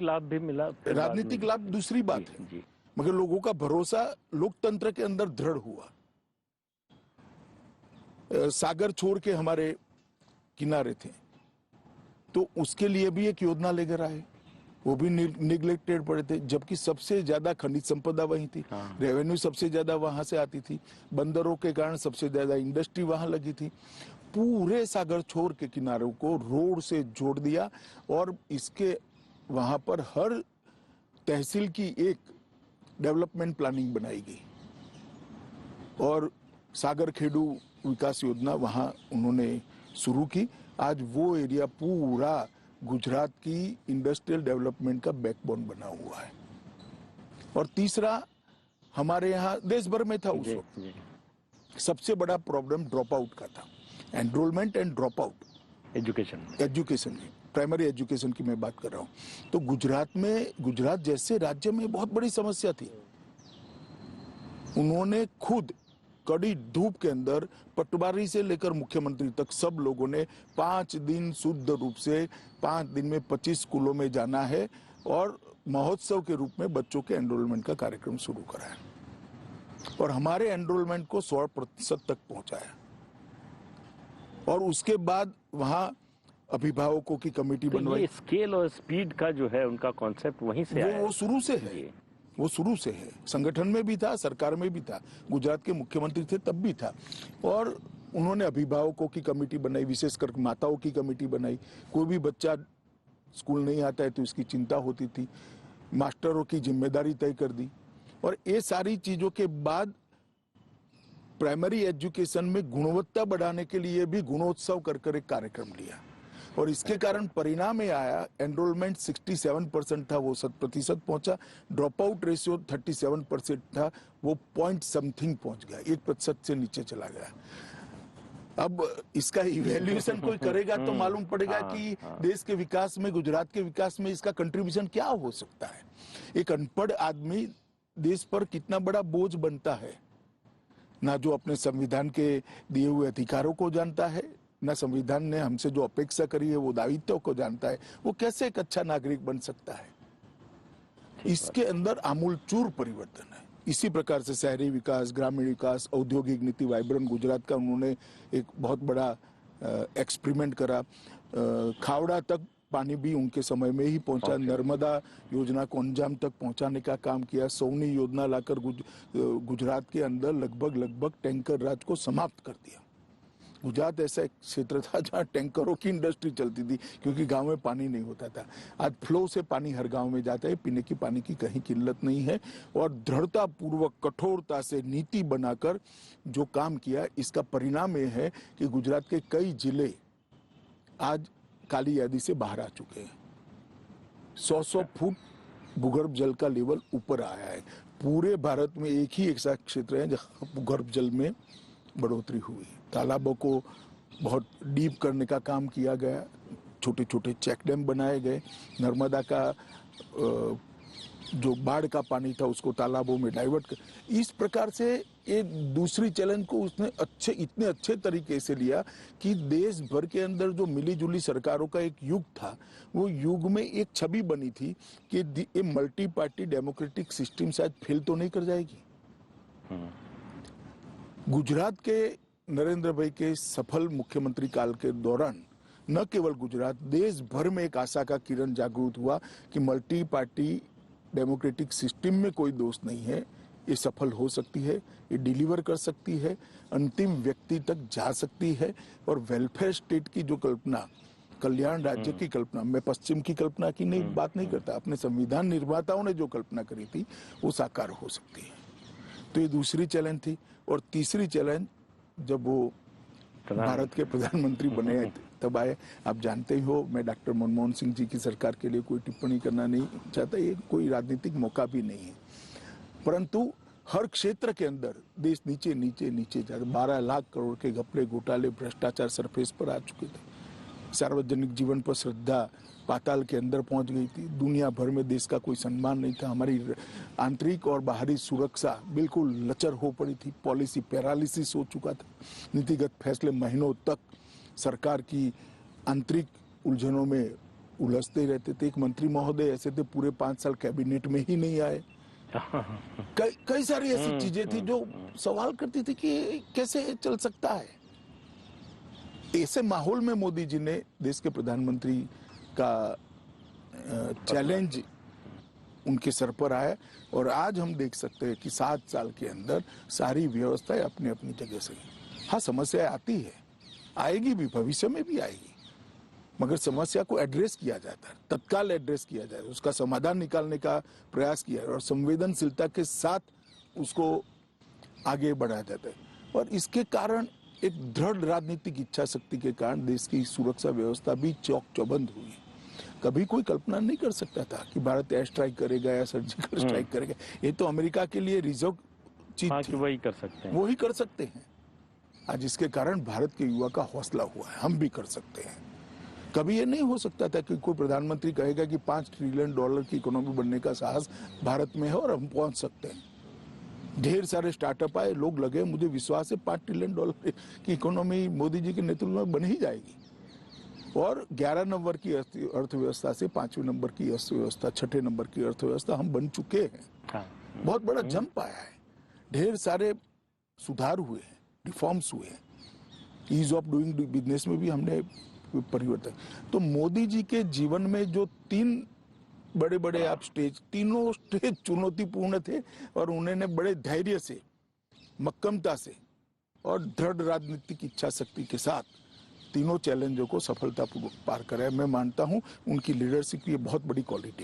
राजनीतिक लाभ भी मिला? राजनीतिक लाभ दूसरी बात है जी। मगर लोगों का भरोसा लोकतंत्र के अंदर दृढ़ हुआ। सागर छोड़ के हमारे किनारे थे तो उसके लिए भी एक योजना लेकर आए, वो भी निगलेक्टेड पड़े थे, जबकि सबसे ज्यादा खनिज संपदा वहीं थी। रेवेन्यू सबसे ज्यादा वहां से आती थी, बंदरों के कारण सबसे ज्यादा इंडस्ट्री वहां लगी थी। पूरे सागर छोर के किनारों को रोड से जोड़ दिया और इसके वहां पर हर तहसील की एक डेवलपमेंट प्लानिंग बनाई गई और सागर खेडू विकास योजना वहां उन्होंने शुरू की। आज वो एरिया पूरा गुजरात की इंडस्ट्रियल डेवलपमेंट का बैकबोन बना हुआ है। और तीसरा, हमारे यहाँ देश भर में था उस वक्त सबसे बड़ा प्रॉब्लम ड्रॉप आउट का था, enrolment and drop out education में, प्राइमरी एजुकेशन की मैं बात कर रहा हूँ। तो गुजरात जैसे राज्य में बहुत बड़ी समस्या थी। उन्होंने खुद कड़ी धूप के अंदर पटवारी से लेकर मुख्यमंत्री तक सब लोगों ने 5 दिन शुद्ध रूप से 5 दिन में 25 स्कूलों में जाना है और महोत्सव के रूप में बच्चों के एनरोलमेंट का कार्यक्रम शुरू कराया और हमारे एनरोलमेंट को 100% तक पहुंचाया। और उसके बाद वहां अभिभावकों की कमेटी बनवाई। स्केल और स्पीड का जो है उनका कॉन्सेप्ट वहीं से आया। वो शुरू से है, वो शुरू से है, संगठन में भी था, सरकार में भी था, गुजरात के मुख्यमंत्री थे तब भी था। और उन्होंने अभिभावकों की कमेटी बनाई, विशेषकर माताओं की कमेटी बनाई। कोई भी बच्चा स्कूल नहीं आता है तो इसकी चिंता होती थी, मास्टरों की जिम्मेदारी तय कर दी। और ये सारी चीजों के बाद प्राइमरी एजुकेशन में गुणवत्ता बढ़ाने के लिए भी गुणोत्सव कर एक कार्यक्रम लिया और इसके कारण परिणाम ये आया, एनरोलमेंट 67% था, वो 100% पहुंचा। ड्रॉप आउट रेशियो 37% था, वो पॉइंट समथिंग पहुंच गया, 1% से नीचे चला गया। अब इसका इवैल्यूएशन कोई करेगा तो मालूम पड़ेगा कि देश के विकास में, गुजरात के विकास में इसका कंट्रीब्यूशन क्या हो सकता है। एक अनपढ़ आदमी देश पर कितना बड़ा बोझ बनता है, ना जो अपने संविधान के दिए हुए अधिकारों को जानता है, ना संविधान ने हमसे जो अपेक्षा करी है वो दायित्व को जानता है, वो कैसे एक अच्छा नागरिक बन सकता है। इसके अंदर आमूलचूर परिवर्तन है। इसी प्रकार से शहरी विकास, ग्रामीण विकास, औद्योगिक नीति, वाइब्रेंट गुजरात का उन्होंने एक बहुत बड़ा एक्सपेरिमेंट करा। खावड़ा तक पानी भी उनके समय में ही पहुंचा। नर्मदा योजना को अंजाम तक पहुंचाने का काम किया। सौनी योजना लाकर गुजरात के अंदर लगभग टैंकर राज को समाप्त कर दिया। गुजरात ऐसा एक क्षेत्र था जहां टैंकरों की इंडस्ट्री चलती थी क्योंकि गांव में पानी नहीं होता था। आज फ्लो से पानी हर गांव में जाता है, पीने की पानी की कहीं किल्लत नहीं है। और दृढ़ता पूर्वक, कठोरता से नीति बनाकर जो काम किया, इसका परिणाम यह है कि गुजरात के कई जिले आज काली यादी से बाहर आ चुके हैं। 100 फुट भूगर्भ जल का लेवल ऊपर आया है। पूरे भारत में एक ही ऐसा क्षेत्र है जहां भूगर्भ जल में बढ़ोतरी हुई। तालाबों को बहुत डीप करने का काम किया गया, छोटे छोटे चेक डैम बनाए गए, नर्मदा का जो बाढ़ का पानी था उसको तालाबों में डाइवर्ट कर। इस प्रकार से एक दूसरी चैलेंज को उसने इतने अच्छे तरीके से लिया कि देश भर के अंदर जो मिली जुली सरकारों का एक युग था, वो युग में एक छवि बनी थी कि ये मल्टी पार्टी डेमोक्रेटिक सिस्टम शायद फेल तो नहीं कर जाएगी। गुजरात के नरेंद्र भाई के सफल मुख्यमंत्री काल के दौरान न केवल गुजरात, देश भर में एक आशा का किरण जागृत हुआ कि मल्टी पार्टी डेमोक्रेटिक सिस्टम में कोई दोष नहीं है, ये सफल हो सकती है, ये डिलीवर कर सकती है, अंतिम व्यक्ति तक जा सकती है। और वेलफेयर स्टेट की जो कल्पना, कल्याण राज्य की कल्पना, मैं पश्चिम की कल्पना की बात नहीं करता, अपने संविधान निर्माताओं ने जो कल्पना करी थी वो साकार हो सकती है। तो ये दूसरी चैलेंज थी। और तीसरी चैलेंज, जब वो भारत के प्रधानमंत्री बने तब आए। आप जानते ही हो, मैं डॉक्टर मनमोहन सिंह जी की सरकार के लिए कोई टिप्पणी करना नहीं चाहता, ये कोई राजनीतिक मौका भी नहीं है, परंतु हर क्षेत्र के अंदर देश नीचे नीचे नीचे जा, 12 लाख करोड़ के घपले, घोटाले, भ्रष्टाचार सरफेस पर आ चुके थे। सार्वजनिक जीवन पर श्रद्धा पाताल के अंदर पहुंच गई थी। दुनिया भर में देश का कोई सम्मान नहीं था। हमारी आंतरिक और बाहरी सुरक्षा बिल्कुल लचर हो पड़ी थी। पॉलिसी पैरालिसिस हो चुका था। नीतिगत फैसले महीनों तक सरकार की आंतरिक उलझनों में उलझते रहते थे। एक मंत्री महोदय ऐसे थे पूरे 5 साल कैबिनेट में ही नहीं आए। कई सारी ऐसी चीजें थी जो सवाल करती थी कि कैसे चल सकता है। ऐसे माहौल में मोदी जी ने देश के प्रधानमंत्री का चैलेंज उनके सर पर आया और आज हम देख सकते हैं कि 7 साल के अंदर सारी व्यवस्थाएं अपनी अपनी जगह से। हाँ, समस्याएं आती है, आएगी भी, भविष्य में भी आएगी, मगर समस्या को एड्रेस किया जाता है, तत्काल एड्रेस किया जाता है, उसका समाधान निकालने का प्रयास किया और संवेदनशीलता के साथ उसको आगे बढ़ाया जाता है। और इसके कारण एक दृढ़ राजनीतिक इच्छा शक्ति के कारण देश की सुरक्षा व्यवस्था भी चौक चौबंद हुई। कभी कोई कल्पना नहीं कर सकता था कि भारत एयर स्ट्राइक करेगा या सर्जिकल स्ट्राइक करेगा। ये तो अमेरिका के लिए रिजर्व चीज थी, वही कर सकते हैं, वो ही कर सकते हैं। आज इसके कारण भारत के युवा का हौसला हुआ है, हम भी कर सकते हैं। कभी ये नहीं हो सकता था कि कोई प्रधानमंत्री कहेगा कि $5 ट्रिलियन की इकोनॉमी बनने का साहस भारत में है और हम पहुंच सकते हैं। ढेर सारे स्टार्टअप आए, लोग लगे, मुझे विश्वास है $5 ट्रिलियन की इकोनॉमी मोदी जी के नेतृत्व में बन ही जाएगी। और 11 नंबर की अर्थव्यवस्था से 5वें नंबर की अर्थव्यवस्था, 6ठे नंबर की अर्थव्यवस्था हम बन चुके हैं। हाँ। बहुत बड़ा जंप आया है, ढेर सारे सुधार हुए हैं, रिफॉर्म्स हुए हैं, ईज ऑफ डूइंग बिजनेस में भी हमने परिवर्तन। तो मोदी जी के जीवन में जो 3 बड़े बड़े आप स्टेज, तीनों स्टेज चुनौतीपूर्ण थे और उन्होंने बड़े धैर्य से, मक्कमता से और दृढ़ राजनीतिक इच्छा शक्ति के साथ तीनों चैलेंजों को सफलतापूर्वक पार कराया। मैं मानता हूं उनकी लीडरशिप की ये बहुत बड़ी क्वालिटी है।